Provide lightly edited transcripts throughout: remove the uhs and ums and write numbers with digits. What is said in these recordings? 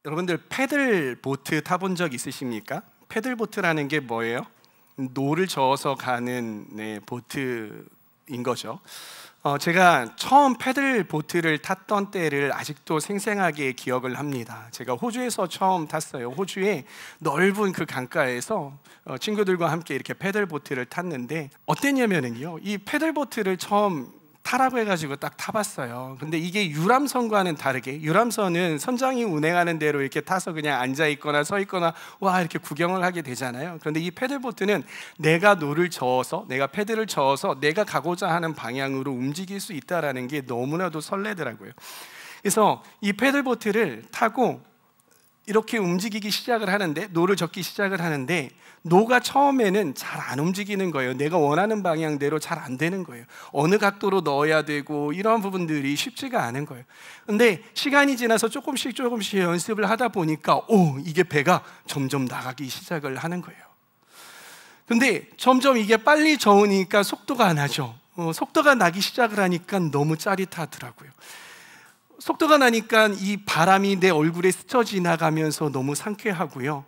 여러분들 패들 보트 타본 적 있으십니까? 패들 보트라는 게 뭐예요? 노를 저어서 가는 보트인 거죠. 제가 처음 패들 보트를 탔던 때를 아직도 생생하게 기억을 합니다. 제가 호주에서 처음 탔어요. 호주의 넓은 그 강가에서 친구들과 함께 이렇게 패들 보트를 탔는데 어땠냐면요, 이 패들 보트를 처음 타라고 해가지고 딱 타봤어요. 근데 이게 유람선과는 다르게, 유람선은 선장이 운행하는 대로 이렇게 타서 그냥 앉아 있거나 서 있거나 와 이렇게 구경을 하게 되잖아요. 그런데 이 패들보트는 내가 노를 저어서, 내가 패들을 저어서 내가 가고자 하는 방향으로 움직일 수 있다라는 게 너무나도 설레더라고요. 그래서 이 패들보트를 타고 이렇게 움직이기 시작을 하는데, 노를 젓기 시작을 하는데 노가 처음에는 잘 안 움직이는 거예요. 내가 원하는 방향대로 잘 안 되는 거예요. 어느 각도로 넣어야 되고 이런 부분들이 쉽지가 않은 거예요. 근데 시간이 지나서 조금씩 연습을 하다 보니까 이게 배가 점점 나가기 시작을 하는 거예요. 근데 점점 이게 빨리 저으니까 속도가 안 나죠. 속도가 나기 시작을 하니까 너무 짜릿하더라고요. 속도가 나니까 이 바람이 내 얼굴에 스쳐 지나가면서 너무 상쾌하고요.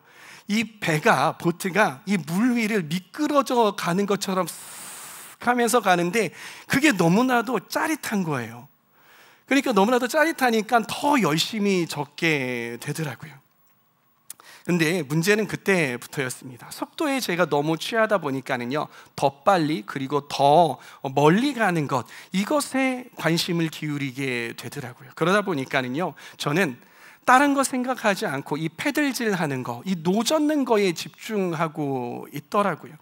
이 배가, 보트가 이 물 위를 미끄러져 가는 것처럼 쓱 하면서 가는데 그게 너무나도 짜릿한 거예요. 그러니까 너무나도 짜릿하니까 더 열심히 젓게 되더라고요. 근데 문제는 그때부터였습니다. 속도에 제가 너무 취하다 보니까는요, 더 빨리 그리고 더 멀리 가는 것, 이것에 관심을 기울이게 되더라고요. 그러다 보니까는요, 저는 다른 거 생각하지 않고 이 패들질 하는 거, 이 노 젓는 거에 집중하고 있더라고요.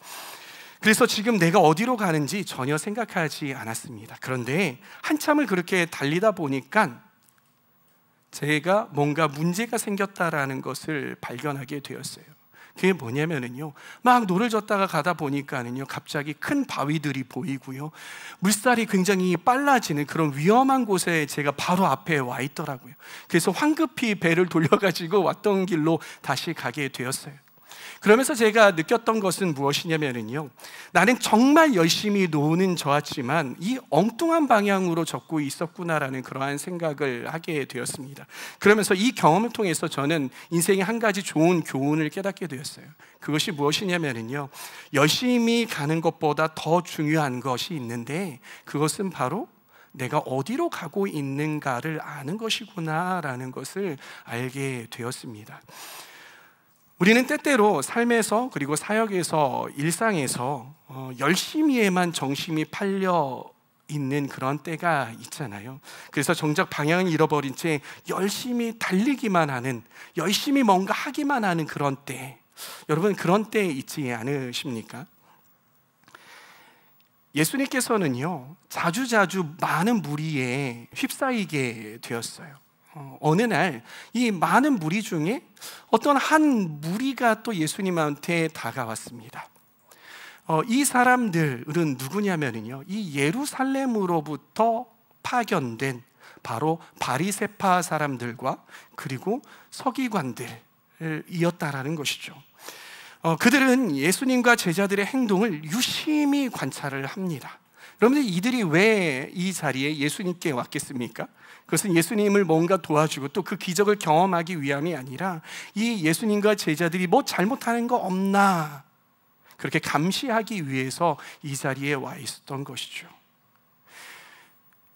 그래서 지금 내가 어디로 가는지 전혀 생각하지 않았습니다. 그런데 한참을 그렇게 달리다 보니까 제가 뭔가 문제가 생겼다라는 것을 발견하게 되었어요. 그게 뭐냐면요, 막 노를 젓다가 가다 보니까는요, 갑자기 큰 바위들이 보이고요, 물살이 굉장히 빨라지는 그런 위험한 곳에 제가 바로 앞에 와 있더라고요. 그래서 황급히 배를 돌려가지고 왔던 길로 다시 가게 되었어요. 그러면서 제가 느꼈던 것은 무엇이냐면요, 나는 정말 열심히 노는 저았지만 이 엉뚱한 방향으로 젓고 있었구나라는 그러한 생각을 하게 되었습니다. 그러면서 이 경험을 통해서 저는 인생의 한 가지 좋은 교훈을 깨닫게 되었어요. 그것이 무엇이냐면요, 열심히 가는 것보다 더 중요한 것이 있는데 그것은 바로 내가 어디로 가고 있는가를 아는 것이구나라는 것을 알게 되었습니다. 우리는 때때로 삶에서 그리고 사역에서 일상에서 열심히에만 정신이 팔려 있는 그런 때가 있잖아요. 그래서 정작 방향을 잃어버린 채 열심히 달리기만 하는, 열심히 뭔가 하기만 하는 그런 때, 여러분 그런 때 있지 않으십니까? 예수님께서는요, 자주자주 많은 무리에 휩싸이게 되었어요. 어느 날 이 많은 무리 중에 어떤 한 무리가 또 예수님한테 다가왔습니다. 이 사람들은 누구냐면요, 이 예루살렘으로부터 파견된 바로 바리새파 사람들과 그리고 서기관들이었다라는 것이죠. 그들은 예수님과 제자들의 행동을 유심히 관찰을 합니다. 여러분들, 이들이 왜 이 자리에 예수님께 왔겠습니까? 그것은 예수님을 뭔가 도와주고 또 그 기적을 경험하기 위함이 아니라 이 예수님과 제자들이 뭐 잘못하는 거 없나, 그렇게 감시하기 위해서 이 자리에 와 있었던 것이죠.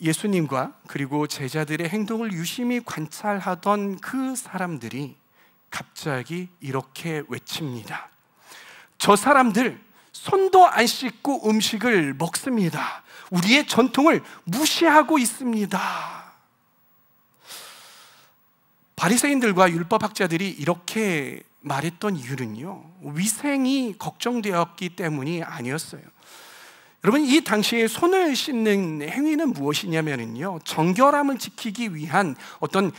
예수님과 그리고 제자들의 행동을 유심히 관찰하던 그 사람들이 갑자기 이렇게 외칩니다. 저 사람들 손도 안 씻고 음식을 먹습니다. 우리의 전통을 무시하고 있습니다. 바리새인들과 율법학자들이 이렇게 말했던 이유는요, 위생이 걱정되었기 때문이 아니었어요. 여러분, 이 당시에 손을 씻는 행위는 무엇이냐면요, 정결함을 지키기 위한 어떤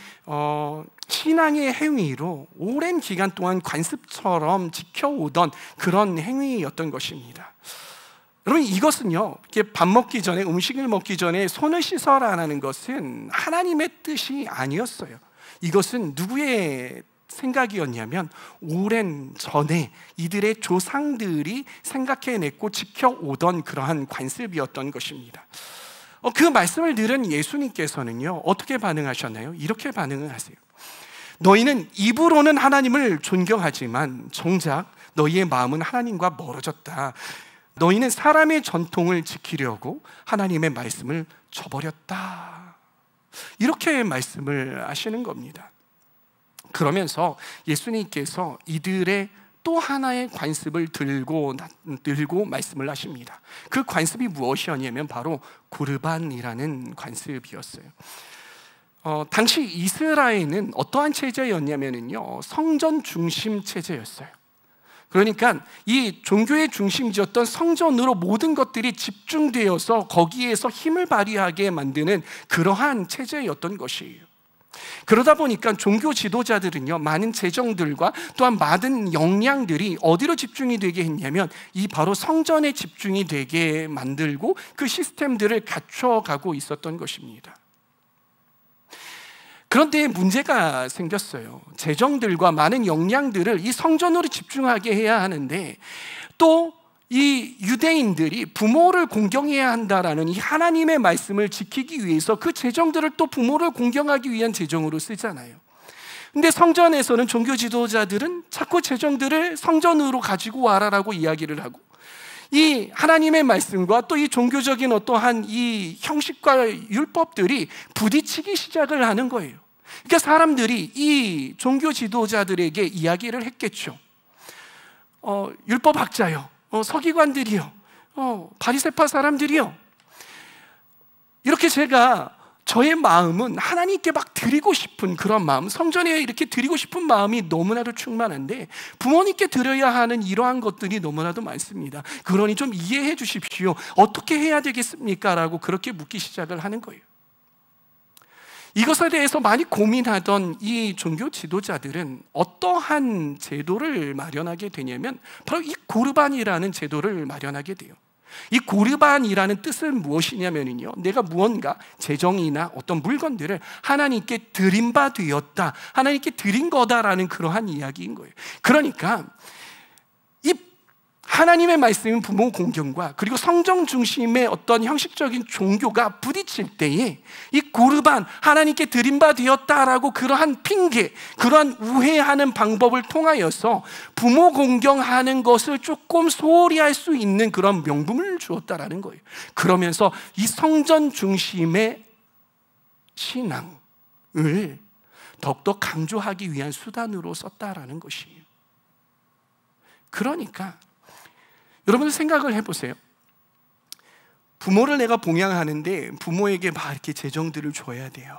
신앙의 행위로 오랜 기간 동안 관습처럼 지켜오던 그런 행위였던 것입니다. 여러분, 이것은요, 밥 먹기 전에, 음식을 먹기 전에 손을 씻어라라는 것은 하나님의 뜻이 아니었어요. 이것은 누구의 생각이었냐면 오랜 전에 이들의 조상들이 생각해냈고 지켜오던 그러한 관습이었던 것입니다. 그 말씀을 들은 예수님께서는요, 어떻게 반응하셨나요? 이렇게 반응을 하세요. 너희는 입으로는 하나님을 존경하지만 정작 너희의 마음은 하나님과 멀어졌다. 너희는 사람의 전통을 지키려고 하나님의 말씀을 저버렸다. 이렇게 말씀을 하시는 겁니다. 그러면서 예수님께서 이들의 또 하나의 관습을 들고 말씀을 하십니다. 그 관습이 무엇이었냐면 바로 고르반이라는 관습이었어요. 당시 이스라엘은 어떠한 체제였냐면요, 성전 중심 체제였어요. 그러니까 이 종교의 중심지였던 성전으로 모든 것들이 집중되어서 거기에서 힘을 발휘하게 만드는 그러한 체제였던 것이에요. 그러다 보니까 종교 지도자들은요, 많은 재정들과 또한 많은 역량들이 어디로 집중이 되게 했냐면 이 바로 성전에 집중이 되게 만들고 그 시스템들을 갖춰가고 있었던 것입니다. 그런데 문제가 생겼어요. 재정들과 많은 역량들을 이 성전으로 집중하게 해야 하는데 또 이 유대인들이 부모를 공경해야 한다라는 이 하나님의 말씀을 지키기 위해서 그 재정들을 또 부모를 공경하기 위한 재정으로 쓰잖아요. 근데 성전에서는 종교 지도자들은 자꾸 재정들을 성전으로 가지고 와라라고 이야기를 하고, 이 하나님의 말씀과 또 이 종교적인 어떠한 이 형식과 율법들이 부딪히기 시작을 하는 거예요. 그러니까 사람들이 이 종교 지도자들에게 이야기를 했겠죠. 율법학자요, 서기관들이요, 바리새파 사람들이요, 이렇게 제가 저의 마음은 하나님께 막 드리고 싶은 그런 마음, 성전에 이렇게 드리고 싶은 마음이 너무나도 충만한데 부모님께 드려야 하는 이러한 것들이 너무나도 많습니다. 그러니 좀 이해해 주십시오. 어떻게 해야 되겠습니까? 라고 그렇게 묻기 시작을 하는 거예요. 이것에 대해서 많이 고민하던 이 종교 지도자들은 어떠한 제도를 마련하게 되냐면 바로 이 고르반이라는 제도를 마련하게 돼요. 이 고르반이라는 뜻은 무엇이냐면요, 내가 무언가 재정이나 어떤 물건들을 하나님께 드린 바 되었다, 하나님께 드린 거다라는 그러한 이야기인 거예요. 그러니까 이 하나님의 말씀인 부모 공경과 그리고 성정 중심의 어떤 형식적인 종교가 부딪힐 때에 이 고르반, 하나님께 드린 바 되었다라고 그러한 핑계, 그러한 우회하는 방법을 통하여서 부모 공경하는 것을 조금 소홀히 할 수 있는 그런 명분을 주었다라는 거예요. 그러면서 이 성전 중심의 신앙을 더욱더 강조하기 위한 수단으로 썼다라는 것이에요. 그러니까 여러분들 생각을 해보세요. 부모를 내가 봉양하는데 부모에게 막 이렇게 재정들을 줘야 돼요.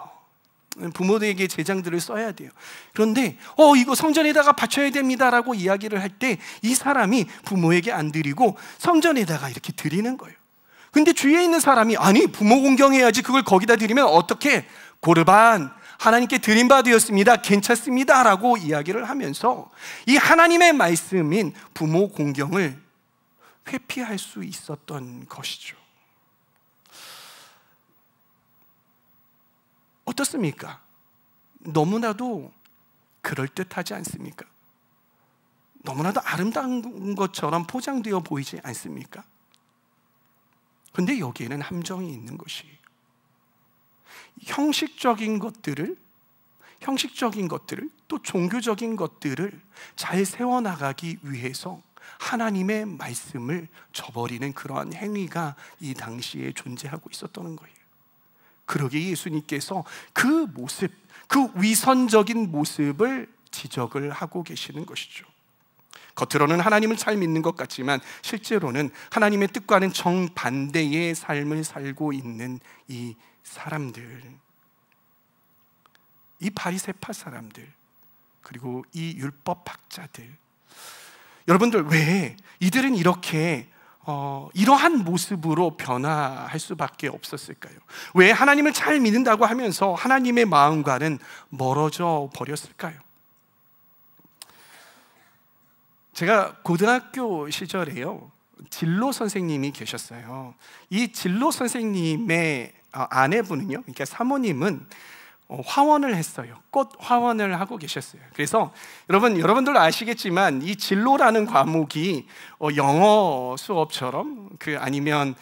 부모들에게 재정들을 써야 돼요. 그런데 이거 성전에다가 바쳐야 됩니다라고 이야기를 할 때 이 사람이 부모에게 안 드리고 성전에다가 이렇게 드리는 거예요. 근데 주위에 있는 사람이 아니 부모 공경해야지, 그걸 거기다 드리면 어떻게, 고르반, 하나님께 드린 바 되었습니다, 괜찮습니다 라고 이야기를 하면서 이 하나님의 말씀인 부모 공경을 회피할 수 있었던 것이죠. 어떻습니까? 너무나도 그럴듯하지 않습니까? 너무나도 아름다운 것처럼 포장되어 보이지 않습니까? 그런데 여기에는 함정이 있는 것이, 형식적인 것들을 또 종교적인 것들을 잘 세워나가기 위해서 하나님의 말씀을 저버리는 그러한 행위가 이 당시에 존재하고 있었던 거예요. 그러기에 예수님께서 그 모습, 그 위선적인 모습을 지적을 하고 계시는 것이죠. 겉으로는 하나님을 잘 믿는 것 같지만 실제로는 하나님의 뜻과는 정반대의 삶을 살고 있는 이 사람들, 이 바리새파 사람들, 그리고 이 율법학자들, 여러분들 왜 이들은 이렇게 이러한 모습으로 변화할 수밖에 없었을까요? 왜 하나님을 잘 믿는다고 하면서 하나님의 마음과는 멀어져 버렸을까요? 제가 고등학교 시절에요, 진로 선생님이 계셨어요. 이 진로 선생님의 아내분은요, 그러니까 사모님은 화원을 했어요. 꽃 화원을 하고 계셨어요. 그래서 여러분들 아시겠지만 이 진로라는 과목이 영어 수업처럼 아니면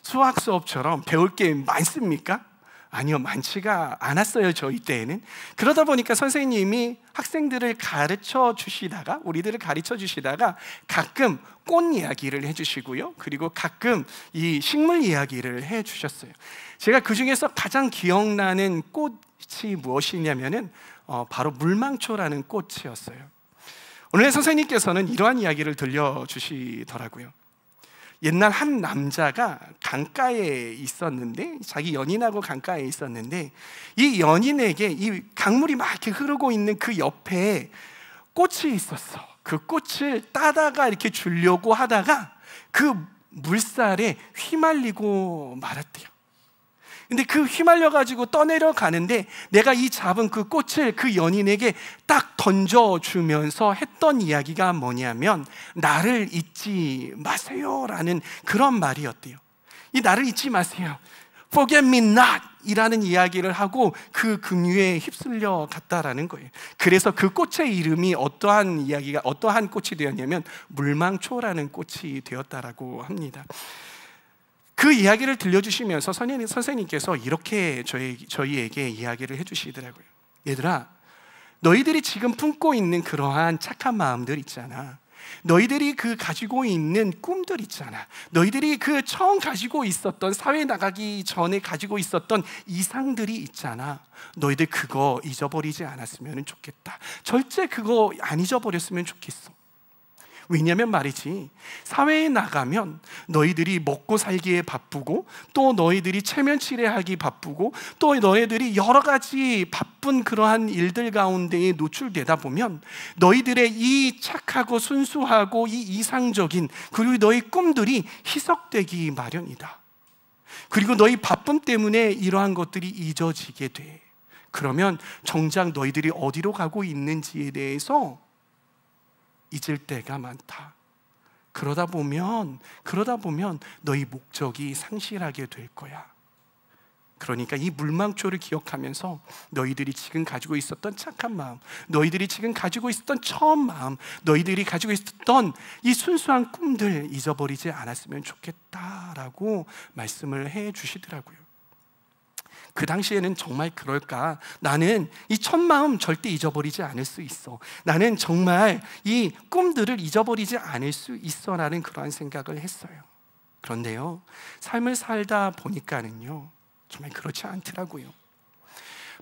수학 수업처럼 배울 게 많습니까? 아니요, 많지가 않았어요, 저희 때에는. 그러다 보니까 선생님이 학생들을 가르쳐 주시다가, 우리들을 가르쳐 주시다가 가끔 꽃 이야기를 해주시고요, 그리고 가끔 이 식물 이야기를 해주셨어요. 제가 그 중에서 가장 기억나는 꽃이 무엇이냐면은 바로 물망초라는 꽃이었어요. 오늘 선생님께서는 이러한 이야기를 들려주시더라고요. 옛날 한 남자가 강가에 있었는데, 자기 연인하고 강가에 있었는데, 이 연인에게 이 강물이 막 이렇게 흐르고 있는 그 옆에 꽃이 있었어. 그 꽃을 따다가 이렇게 주려고 하다가 그 물살에 휘말리고 말았대요. 근데 그 휘말려가지고 떠내려 가는데, 내가 이 잡은 그 꽃을 그 연인에게 딱 던져주면서 했던 이야기가 뭐냐면, 나를 잊지 마세요 라는 그런 말이었대요. 이 나를 잊지 마세요, Forget me not 이라는 이야기를 하고 그 긍휼에 휩쓸려 갔다라는 거예요. 그래서 그 꽃의 이름이 어떠한 꽃이 되었냐면 물망초라는 꽃이 되었다라고 합니다. 그 이야기를 들려주시면서 선생님께서 이렇게 저희에게 이야기를 해주시더라고요. 얘들아, 너희들이 지금 품고 있는 그러한 착한 마음들 있잖아, 너희들이 그 가지고 있는 꿈들 있잖아, 너희들이 그 처음 가지고 있었던, 사회에 나가기 전에 가지고 있었던 이상들이 있잖아, 너희들 그거 잊어버리지 않았으면 좋겠다. 절대 그거 안 잊어버렸으면 좋겠어. 왜냐면 말이지, 사회에 나가면 너희들이 먹고 살기에 바쁘고, 또 너희들이 체면치레하기 바쁘고, 또 너희들이 여러 가지 바쁜 그러한 일들 가운데에 노출되다 보면 너희들의 이 착하고 순수하고 이 이상적인, 그리고 너희 꿈들이 희석되기 마련이다. 그리고 너희 바쁨 때문에 이러한 것들이 잊어지게 돼. 그러면 정작 너희들이 어디로 가고 있는지에 대해서 잊을 때가 많다. 그러다 보면 너희 목적이 상실하게 될 거야. 그러니까 이 물망초를 기억하면서 너희들이 지금 가지고 있었던 착한 마음, 너희들이 지금 가지고 있었던 처음 마음, 너희들이 가지고 있었던 이 순수한 꿈들 잊어버리지 않았으면 좋겠다라고 말씀을 해 주시더라고요. 그 당시에는 정말 그럴까? 나는 이 첫 마음 절대 잊어버리지 않을 수 있어. 나는 정말 이 꿈들을 잊어버리지 않을 수 있어 라는 그러한 생각을 했어요. 그런데요, 삶을 살다 보니까는요, 정말 그렇지 않더라고요.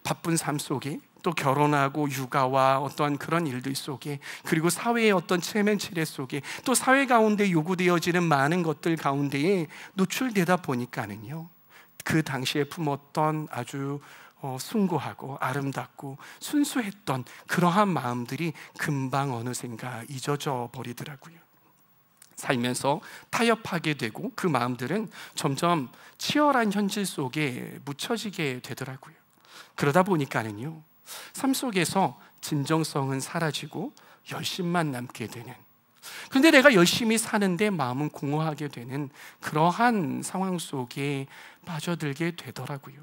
바쁜 삶 속에, 또 결혼하고 육아와 어떠한 그런 일들 속에, 그리고 사회의 어떤 체면치레 속에, 또 사회 가운데 요구되어지는 많은 것들 가운데에 노출되다 보니까는요, 그 당시에 품었던 아주 숭고하고 아름답고 순수했던 그러한 마음들이 금방 어느샌가 잊어져 버리더라고요. 살면서 타협하게 되고 그 마음들은 점점 치열한 현실 속에 묻혀지게 되더라고요. 그러다 보니까는요, 삶 속에서 진정성은 사라지고 열심만 남게 되는, 그런데 내가 열심히 사는데 마음은 공허하게 되는 그러한 상황 속에 빠져들게 되더라고요.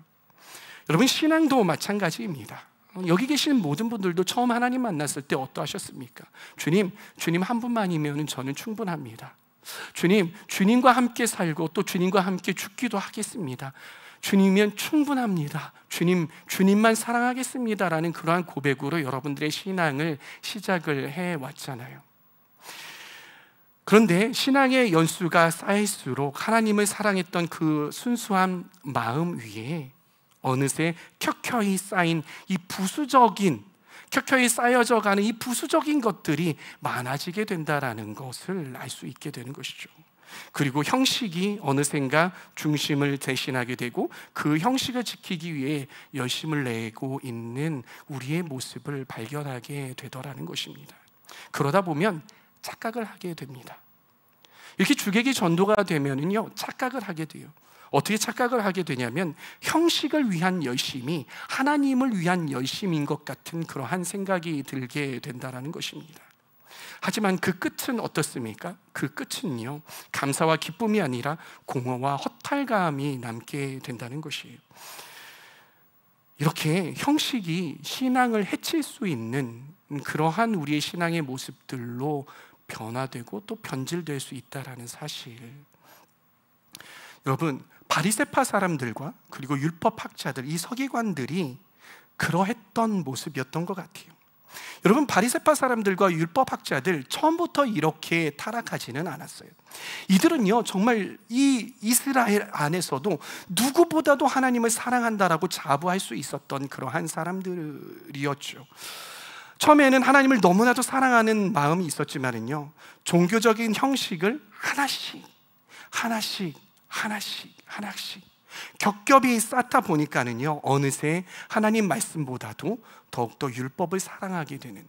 여러분, 신앙도 마찬가지입니다. 여기 계신 모든 분들도 처음 하나님 만났을 때 어떠하셨습니까? 주님 한 분만이면 저는 충분합니다. 주님과 함께 살고 또 주님과 함께 죽기도 하겠습니다. 주님이면 충분합니다. 주님만 사랑하겠습니다라는 그러한 고백으로 여러분들의 신앙을 시작을 해왔잖아요. 그런데 신앙의 연수가 쌓일수록 하나님을 사랑했던 그 순수한 마음 위에 어느새 켜켜이 쌓인 이 켜켜이 쌓여져 가는 이 부수적인 것들이 많아지게 된다라는 것을 알 수 있게 되는 것이죠. 그리고 형식이 어느샌가 중심을 대신하게 되고, 그 형식을 지키기 위해 열심을 내고 있는 우리의 모습을 발견하게 되더라는 것입니다. 그러다 보면 착각을 하게 됩니다. 이렇게 주객이 전도가 되면은요, 착각을 하게 돼요. 어떻게 착각을 하게 되냐면, 형식을 위한 열심이 하나님을 위한 열심인 것 같은 그러한 생각이 들게 된다는 것입니다. 하지만 그 끝은 어떻습니까? 그 끝은요, 감사와 기쁨이 아니라 공허와 허탈감이 남게 된다는 것이에요. 이렇게 형식이 신앙을 해칠 수 있는 그러한 우리의 신앙의 모습들로 변화되고 또 변질될 수 있다는 사실. 여러분, 바리새파 사람들과 그리고 율법학자들, 이 서기관들이 그러했던 모습이었던 것 같아요. 여러분, 바리새파 사람들과 율법학자들 처음부터 이렇게 타락하지는 않았어요. 이들은요, 정말 이 이스라엘 안에서도 누구보다도 하나님을 사랑한다라고 자부할 수 있었던 그러한 사람들이었죠. 처음에는 하나님을 너무나도 사랑하는 마음이 있었지만은요, 종교적인 형식을 하나씩 겹겹이 쌓다 보니까는요, 어느새 하나님 말씀보다도 더욱더 율법을 사랑하게 되는,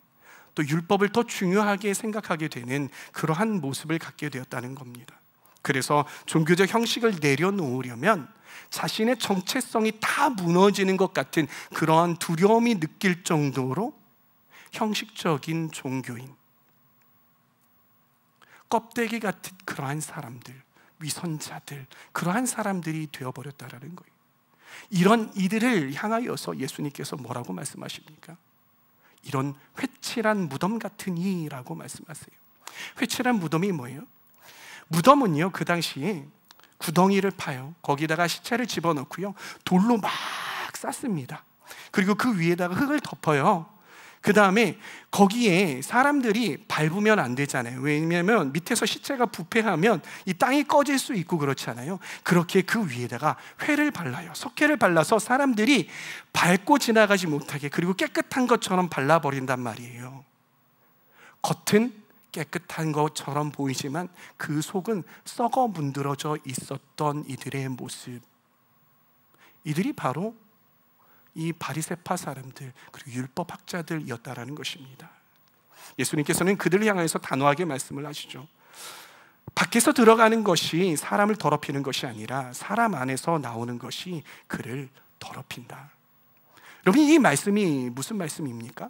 또 율법을 더 중요하게 생각하게 되는 그러한 모습을 갖게 되었다는 겁니다. 그래서 종교적 형식을 내려놓으려면 자신의 정체성이 다 무너지는 것 같은 그러한 두려움이 느낄 정도로 형식적인 종교인, 껍데기 같은 그러한 사람들, 위선자들, 그러한 사람들이 되어버렸다라는 거예요. 이런 이들을 향하여서 예수님께서 뭐라고 말씀하십니까? 이런 회칠한 무덤 같은 이라고 말씀하세요. 회칠한 무덤이 뭐예요? 무덤은요, 그 당시에 구덩이를 파요. 거기다가 시체를 집어넣고요, 돌로 막 쌌습니다. 그리고 그 위에다가 흙을 덮어요. 그 다음에 거기에 사람들이 밟으면 안 되잖아요. 왜냐하면 밑에서 시체가 부패하면 이 땅이 꺼질 수 있고 그렇잖아요. 그렇게 그 위에다가 회를 발라요. 석회를 발라서 사람들이 밟고 지나가지 못하게, 그리고 깨끗한 것처럼 발라버린단 말이에요. 겉은 깨끗한 것처럼 보이지만 그 속은 썩어 문드러져 있었던 이들의 모습, 이들이 바로 이 바리새파 사람들, 그리고 율법학자들이었다라는 것입니다. 예수님께서는 그들을 향해서 단호하게 말씀을 하시죠. 밖에서 들어가는 것이 사람을 더럽히는 것이 아니라 사람 안에서 나오는 것이 그를 더럽힌다. 여러분, 이 말씀이 무슨 말씀입니까?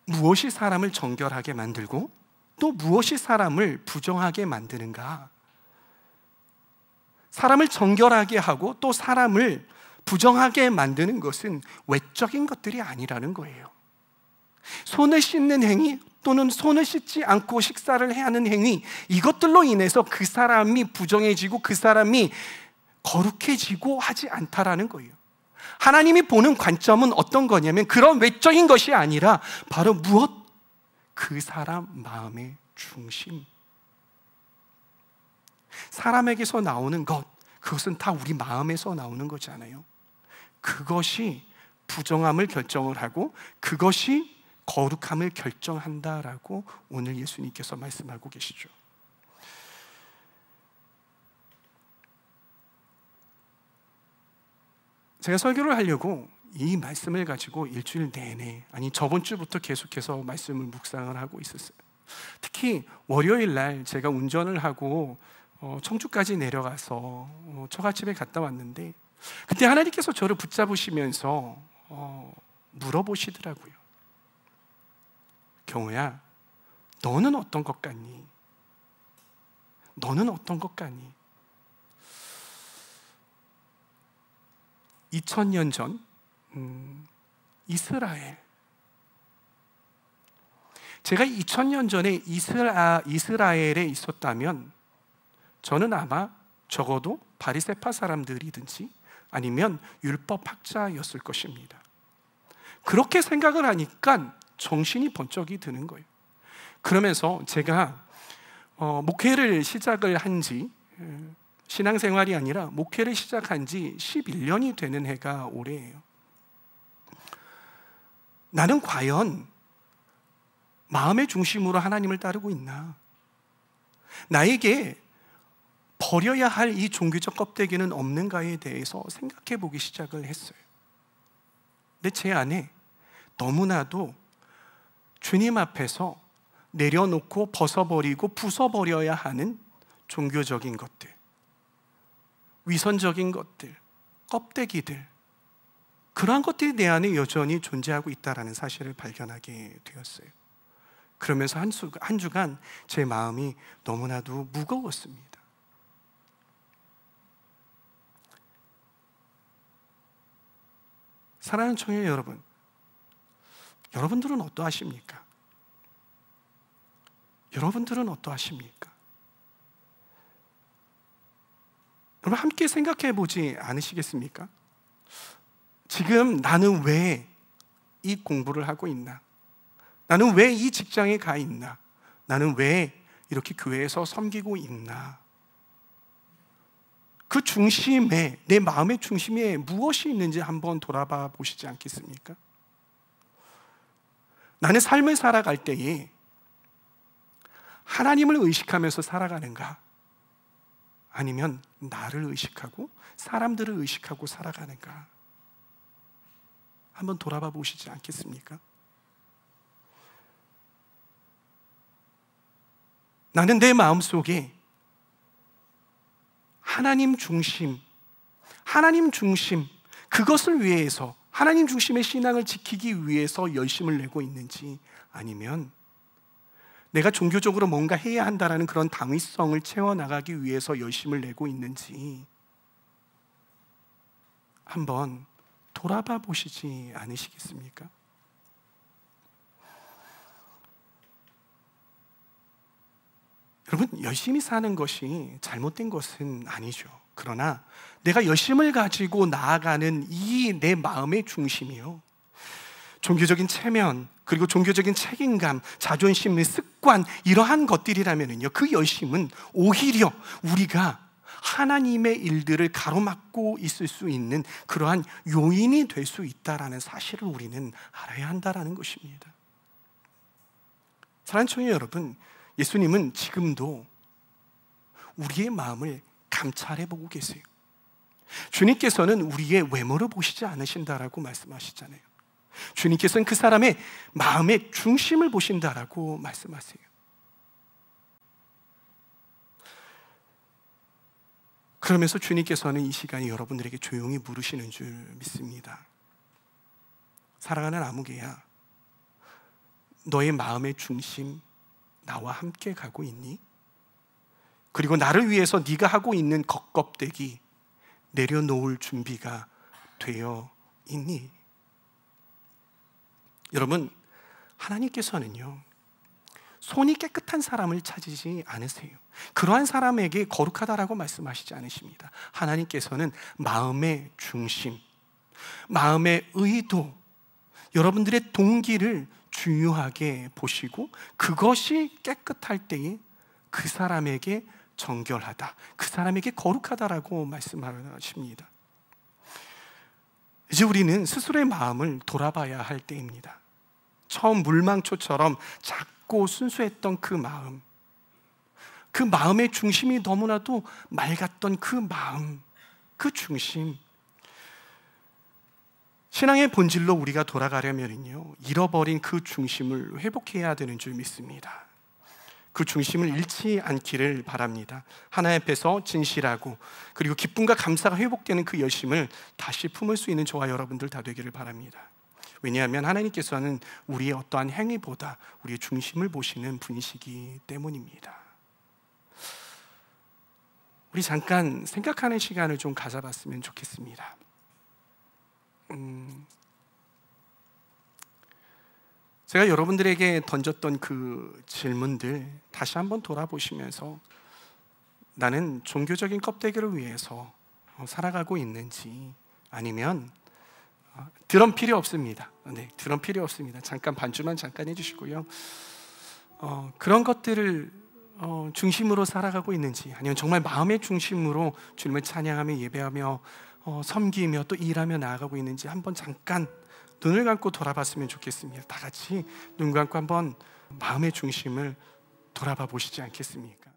무엇이 사람을 정결하게 만들고 또 무엇이 사람을 부정하게 만드는가? 사람을 정결하게 하고 또 사람을 부정하게 만드는 것은 외적인 것들이 아니라는 거예요. 손을 씻는 행위 또는 손을 씻지 않고 식사를 해야 하는 행위, 이것들로 인해서 그 사람이 부정해지고 그 사람이 거룩해지고 하지 않다라는 거예요. 하나님이 보는 관점은 어떤 거냐면 그런 외적인 것이 아니라 바로 무엇? 그 사람 마음의 중심. 사람에게서 나오는 것, 그것은 다 우리 마음에서 나오는 거잖아요. 그것이 부정함을 결정을 하고 그것이 거룩함을 결정한다라고 오늘 예수님께서 말씀하고 계시죠. 제가 설교를 하려고 이 말씀을 가지고 일주일 내내, 아니 저번 주부터 계속해서 말씀을 묵상을 하고 있었어요. 특히 월요일 날 제가 운전을 하고 청주까지 내려가서 처갓집에 갔다 왔는데, 그때 하나님께서 저를 붙잡으시면서 물어보시더라고요. 경호야, 너는 어떤 것 같니? 너는 어떤 것 같니? 2000년 전 이스라엘, 제가 2000년 전에 이스라엘에 있었다면 저는 아마 적어도 바리새파 사람들이든지 아니면 율법학자였을 것입니다. 그렇게 생각을 하니까 정신이 번쩍이 드는 거예요. 그러면서 제가 목회를 시작을 한지, 신앙생활이 아니라 목회를 시작한 지 11년이 되는 해가 올해예요. 나는 과연 마음의 중심으로 하나님을 따르고 있나? 나에게 버려야 할 이 종교적 껍데기는 없는가에 대해서 생각해 보기 시작을 했어요. 근데 제 안에 너무나도 주님 앞에서 내려놓고 벗어버리고 부숴버려야 하는 종교적인 것들, 위선적인 것들, 껍데기들, 그러한 것들이 내 안에 여전히 존재하고 있다는 사실을 발견하게 되었어요. 그러면서 한 주간 제 마음이 너무나도 무거웠습니다. 사랑하는 청년 여러분, 여러분들은 어떠하십니까? 여러분들은 어떠하십니까? 여러분 함께 생각해 보지 않으시겠습니까? 지금 나는 왜 이 공부를 하고 있나? 나는 왜 이 직장에 가 있나? 나는 왜 이렇게 교회에서 섬기고 있나? 그 중심에, 내 마음의 중심에 무엇이 있는지 한번 돌아봐 보시지 않겠습니까? 나는 삶을 살아갈 때에 하나님을 의식하면서 살아가는가? 아니면 나를 의식하고 사람들을 의식하고 살아가는가? 한번 돌아봐 보시지 않겠습니까? 나는 내 마음속에 하나님 중심, 그것을 위해서, 하나님 중심의 신앙을 지키기 위해서 열심을 내고 있는지, 아니면 내가 종교적으로 뭔가 해야 한다라는 그런 당위성을 채워나가기 위해서 열심을 내고 있는지 한번 돌아봐 보시지 않으시겠습니까? 여러분, 열심히 사는 것이 잘못된 것은 아니죠. 그러나 내가 열심을 가지고 나아가는 이 내 마음의 중심이요, 종교적인 체면, 그리고 종교적인 책임감, 자존심, 습관, 이러한 것들이라면요, 그 열심은 오히려 우리가 하나님의 일들을 가로막고 있을 수 있는 그러한 요인이 될 수 있다라는 사실을 우리는 알아야 한다라는 것입니다. 사랑하는 청년 여러분, 예수님은 지금도 우리의 마음을 감찰해 보고 계세요. 주님께서는 우리의 외모를 보시지 않으신다라고 말씀하시잖아요. 주님께서는 그 사람의 마음의 중심을 보신다라고 말씀하세요. 그러면서 주님께서는 이 시간에 여러분들에게 조용히 물으시는 줄 믿습니다. 사랑하는 아무개야, 너의 마음의 중심 나와 함께 가고 있니? 그리고 나를 위해서 네가 하고 있는 겉껍데기 내려놓을 준비가 되어 있니? 여러분, 하나님께서는요, 손이 깨끗한 사람을 찾으지 않으세요. 그러한 사람에게 거룩하다라고 말씀하시지 않으십니다. 하나님께서는 마음의 중심, 마음의 의도, 여러분들의 동기를 중요하게 보시고 그것이 깨끗할 때에 그 사람에게 정결하다, 그 사람에게 거룩하다라고 말씀하십니다. 이제 우리는 스스로의 마음을 돌아봐야 할 때입니다. 처음 물망초처럼 작고 순수했던 그 마음, 그 마음의 중심이 너무나도 맑았던 그 마음, 그 중심, 신앙의 본질로 우리가 돌아가려면요, 잃어버린 그 중심을 회복해야 되는 줄 믿습니다. 그 중심을 잃지 않기를 바랍니다. 하나님 앞에서 진실하고 그리고 기쁨과 감사가 회복되는 그 열심을 다시 품을 수 있는 저와 여러분들 다 되기를 바랍니다. 왜냐하면 하나님께서는 우리의 어떠한 행위보다 우리의 중심을 보시는 분이시기 때문입니다. 우리 잠깐 생각하는 시간을 좀 가져봤으면 좋겠습니다. 제가 여러분들에게 던졌던 그 질문들 다시 한번 돌아보시면서 나는 종교적인 껍데기를 위해서 살아가고 있는지, 아니면 드럼 필요 없습니다. 네, 드럼 필요 없습니다. 잠깐 반주만 잠깐 해주시고요. 그런 것들을 중심으로 살아가고 있는지, 아니면 정말 마음의 중심으로 주님을 찬양하며 예배하며 섬기며 또 일하며 나아가고 있는지 한번 잠깐 눈을 감고 돌아봤으면 좋겠습니다. 다 같이 눈 감고 한번 마음의 중심을 돌아봐 보시지 않겠습니까?